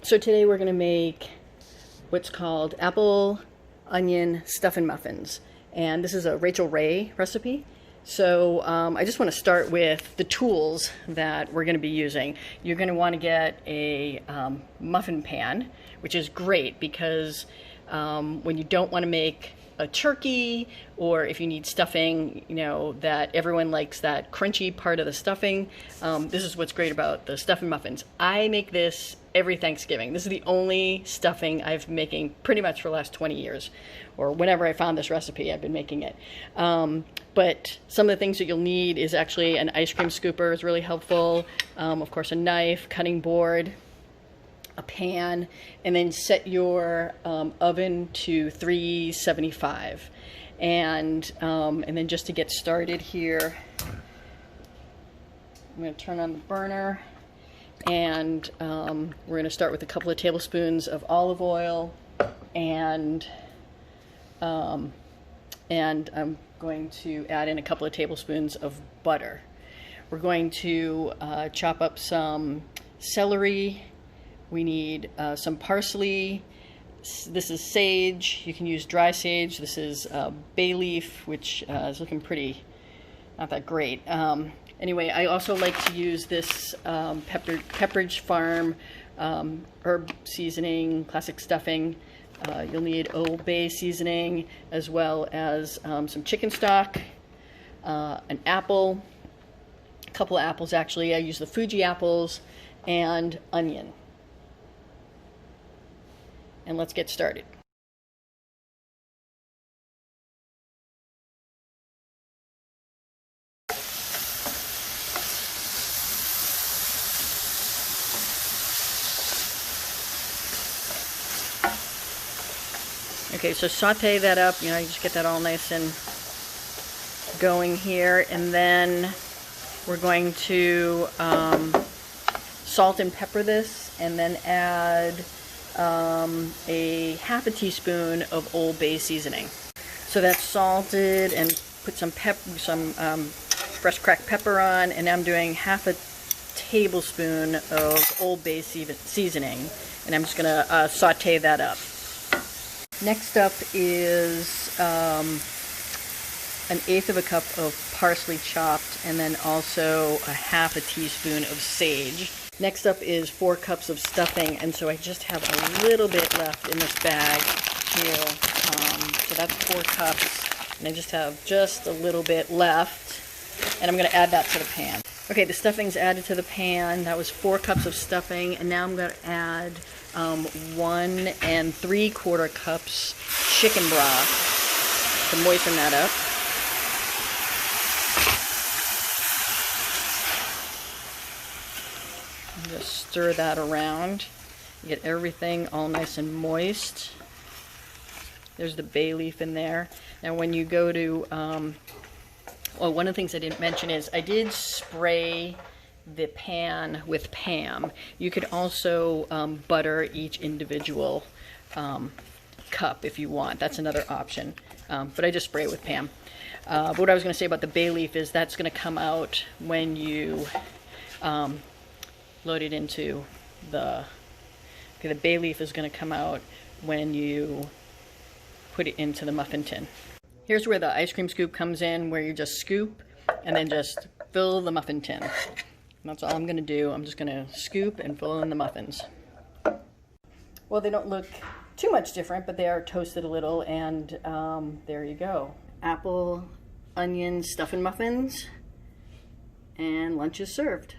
So today we're going to make what's called apple onion stuffin muffins, and this is a Rachel Ray recipe. So I just want to start with the tools that we're going to be using. You're going to want to get a muffin pan, which is great because when you don't want to make a turkey, or if you need stuffing, you know, that everyone likes that crunchy part of the stuffing, this is what's great about the stuffing muffins. I make this every Thanksgiving. This is the only stuffing I've been making pretty much for the last 20 years, or whenever I found this recipe, I've been making it. But some of the things that you'll need is actually an ice cream scooper is really helpful, of course a knife, cutting board, a pan, and then set your oven to 375. And then just to get started here, I'm going to turn on the burner, and we're going to start with a couple of tablespoons of olive oil, and I'm going to add in a couple of tablespoons of butter. We're going to chop up some celery. We need some parsley. This is sage. You can use dry sage. This is bay leaf, which is looking pretty, not that great. Anyway, I also like to use this Pepperidge Farm herb seasoning, classic stuffing. You'll need Old Bay seasoning, as well as some chicken stock, an apple, a couple of apples actually. I use the Fuji apples, and onion. And let's get started. Okay, so saute that up, you know, you just get that all nice and going here, and then we're going to salt and pepper this, and then add a half a teaspoon of Old Bay seasoning. So that's salted, and put some fresh cracked pepper on, and I'm doing half a tablespoon of Old Bay seasoning, and I'm just gonna saute that up. Next up is an eighth of a cup of parsley chopped, and then also a half a teaspoon of sage. Next up is 4 cups of stuffing, and so I just have a little bit left in this bag here. So that's 4 cups, and I just have just a little bit left, and I'm going to add that to the pan. Okay, the stuffing's added to the pan. That was 4 cups of stuffing, and now I'm going to add 1 3/4 cups chicken broth to moisten that up. Just stir that around, get everything all nice and moist. There's the bay leaf in there. Now when you go to, one of the things I didn't mention is I did spray the pan with Pam. You could also butter each individual cup if you want. That's another option, but I just spray it with Pam. But what I was going to say about the bay leaf is that's going to come out when you load it into the bay leaf is going to come out when you put it into the muffin tin. Here's where the ice cream scoop comes in, where you just scoop and then just fill the muffin tin. And that's all I'm going to do. I'm just going to scoop and fill in the muffins. Well, they don't look too much different, but they are toasted a little, and there you go. Apple onion stuffin muffins, and lunch is served.